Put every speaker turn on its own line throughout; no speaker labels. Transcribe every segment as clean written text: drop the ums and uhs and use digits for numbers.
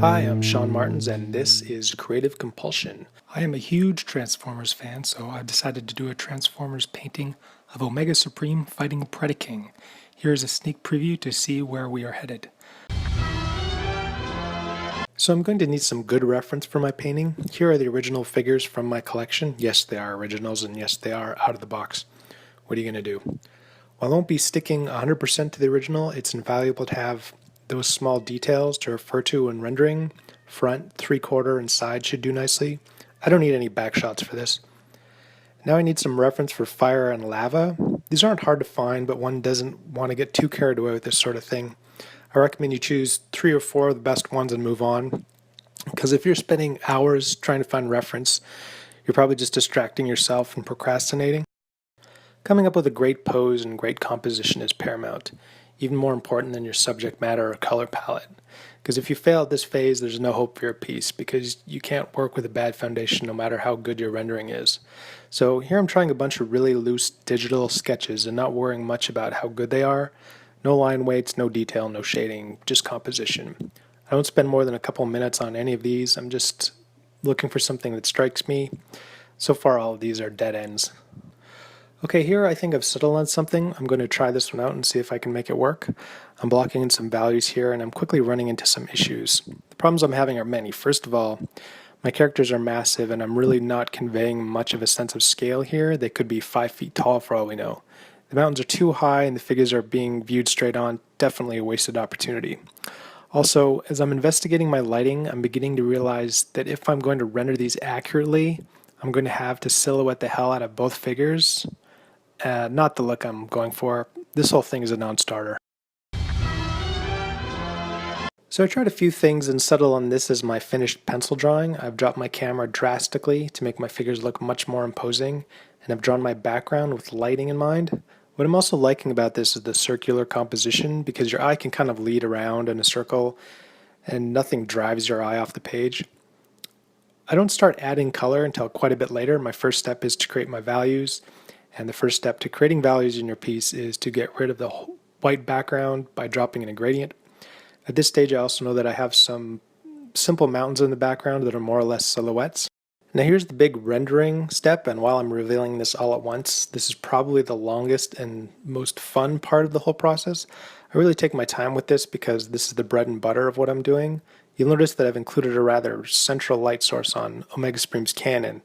Hi, I'm Shaun Martens, and this is Creative Compulsion. I am a huge Transformers fan, so I've decided to do a Transformers painting of Omega Supreme fighting Predaking. Here's a sneak preview to see where we are headed. So I'm going to need some good reference for my painting. Here are the original figures from my collection. Yes, they are originals, and yes, they are out of the box. What are you going to do? While I won't be sticking 100% to the original, it's invaluable to have those small details to refer to when rendering. Front, 3/4, and side should do nicely. I don't need any back shots for this. Now I need some reference for fire and lava. These aren't hard to find, but one doesn't want to get too carried away with this sort of thing. I recommend you choose 3 or 4 of the best ones and move on, because if you're spending hours trying to find reference, you're probably just distracting yourself and procrastinating. Coming up with a great pose and great composition is paramount, even more important than your subject matter or color palette. Because if you fail at this phase, there's no hope for your piece, because you can't work with a bad foundation no matter how good your rendering is. So here I'm trying a bunch of really loose digital sketches and not worrying much about how good they are. No line weights, no detail, no shading, just composition. I don't spend more than a couple minutes on any of these. I'm just looking for something that strikes me. So far all of these are dead ends. Okay, here I think I've settled on something. I'm going to try this one out and see if I can make it work. I'm blocking in some values here, and I'm quickly running into some issues. The problems I'm having are many. First of all, my characters are massive, and I'm really not conveying much of a sense of scale here. They could be 5 feet tall for all we know. The mountains are too high, and the figures are being viewed straight on. Definitely a wasted opportunity. Also, as I'm investigating my lighting, I'm beginning to realize that if I'm going to render these accurately, I'm going to have to silhouette the hell out of both figures. Not the look I'm going for. This whole thing is a non-starter. So I tried a few things and settled on this as my finished pencil drawing. I've dropped my camera drastically to make my figures look much more imposing, and I've drawn my background with lighting in mind. What I'm also liking about this is the circular composition, because your eye can kind of lead around in a circle and nothing drives your eye off the page. I don't start adding color until quite a bit later. My first step is to create my values. And the first step to creating values in your piece is to get rid of the white background by dropping in a gradient. At this stage, I also know that I have some simple mountains in the background that are more or less silhouettes. Now here's the big rendering step, and while I'm revealing this all at once, this is probably the longest and most fun part of the whole process. I really take my time with this because this is the bread and butter of what I'm doing. You'll notice that I've included a rather central light source on Omega Supreme's cannon.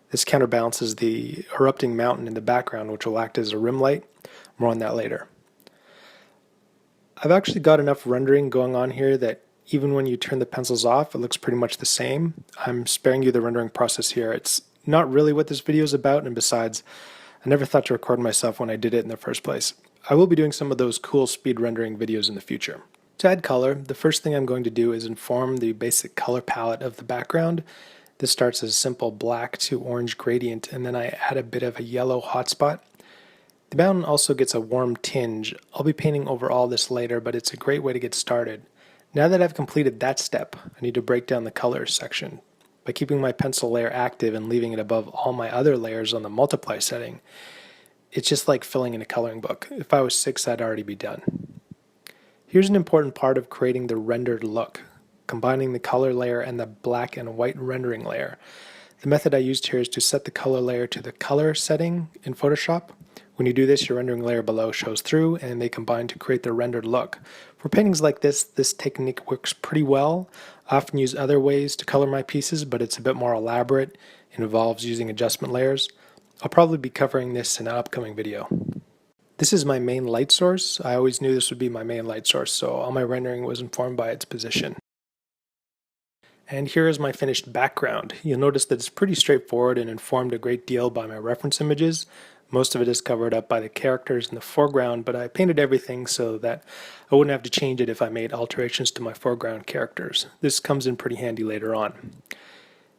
This counterbalances the erupting mountain in the background, which will act as a rim light. More on that later. I've actually got enough rendering going on here that even when you turn the pencils off, it looks pretty much the same. I'm sparing you the rendering process here. It's not really what this video is about, and besides, I never thought to record myself when I did it in the first place. I will be doing some of those cool speed rendering videos in the future. To add color, the first thing I'm going to do is inform the basic color palette of the background. This starts as a simple black to orange gradient, and then I add a bit of a yellow hotspot. The mountain also gets a warm tinge. I'll be painting over all this later, but it's a great way to get started. Now that I've completed that step, I need to break down the colors section. By keeping my pencil layer active and leaving it above all my other layers on the multiply setting, it's just like filling in a coloring book. If I was 6, I'd already be done. Here's an important part of creating the rendered look: combining the color layer and the black and white rendering layer. The method I used here is to set the color layer to the color setting in Photoshop. When you do this, your rendering layer below shows through, and they combine to create the rendered look. For paintings like this technique works pretty well. I often use other ways to color my pieces, but it's a bit more elaborate and involves using adjustment layers. I'll probably be covering this in an upcoming video. This is my main light source. I always knew this would be my main light source, so all my rendering was informed by its position. And here is my finished background. You'll notice that it's pretty straightforward and informed a great deal by my reference images. Most of it is covered up by the characters in the foreground, but I painted everything so that I wouldn't have to change it if I made alterations to my foreground characters. This comes in pretty handy later on.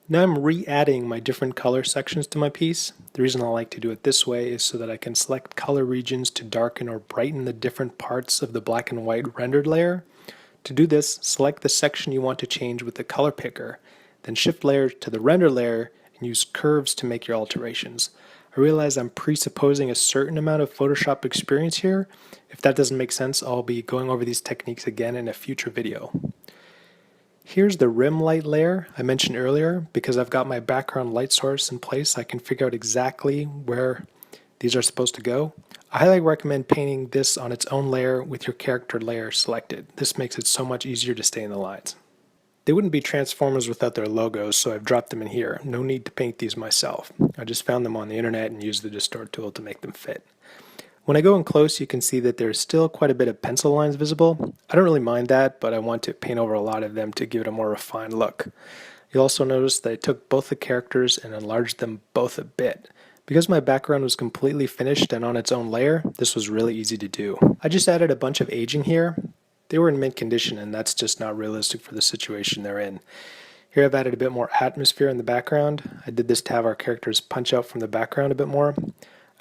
Now I'm re-adding my different color sections to my piece. The reason I like to do it this way is so that I can select color regions to darken or brighten the different parts of the black and white rendered layer. To do this, select the section you want to change with the color picker, then shift layer to the render layer and use curves to make your alterations. I realize I'm presupposing a certain amount of Photoshop experience here. If that doesn't make sense, I'll be going over these techniques again in a future video. Here's the rim light layer I mentioned earlier. Because I've got my background light source in place, I can figure out exactly where these are supposed to go. I highly recommend painting this on its own layer with your character layer selected. This makes it so much easier to stay in the lines. They wouldn't be Transformers without their logos, so I've dropped them in here. No need to paint these myself. I just found them on the internet and used the distort tool to make them fit. When I go in close, you can see that there's still quite a bit of pencil lines visible. I don't really mind that, but I want to paint over a lot of them to give it a more refined look. You'll also notice that I took both the characters and enlarged them both a bit. Because my background was completely finished and on its own layer, this was really easy to do. I just added a bunch of aging here. They were in mint condition, and that's just not realistic for the situation they're in. Here I've added a bit more atmosphere in the background. I did this to have our characters punch out from the background a bit more.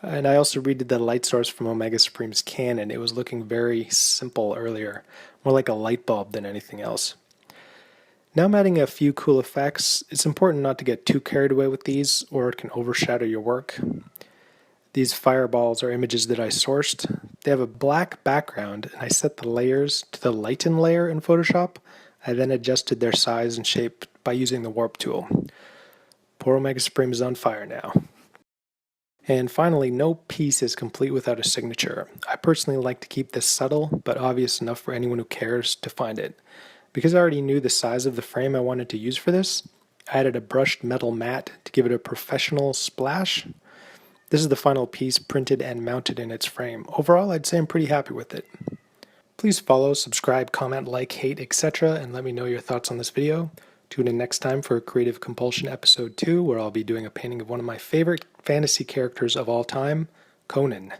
And I also redid the light source from Omega Supreme's Canon. It was looking very simple earlier, more like a light bulb than anything else. Now I'm adding a few cool effects. It's important not to get too carried away with these, or it can overshadow your work. These fireballs are images that I sourced. They have a black background, and I set the layers to the lighten layer in Photoshop. I then adjusted their size and shape by using the warp tool. Poor Omega Supreme is on fire now. And finally, no piece is complete without a signature. I personally like to keep this subtle, but obvious enough for anyone who cares to find it. Because I already knew the size of the frame I wanted to use for this, I added a brushed metal mat to give it a professional splash. This is the final piece printed and mounted in its frame. Overall, I'd say I'm pretty happy with it. Please follow, subscribe, comment, like, hate, etc. and let me know your thoughts on this video. Tune in next time for Creative Compulsion Episode 2, where I'll be doing a painting of one of my favorite fantasy characters of all time, Conan.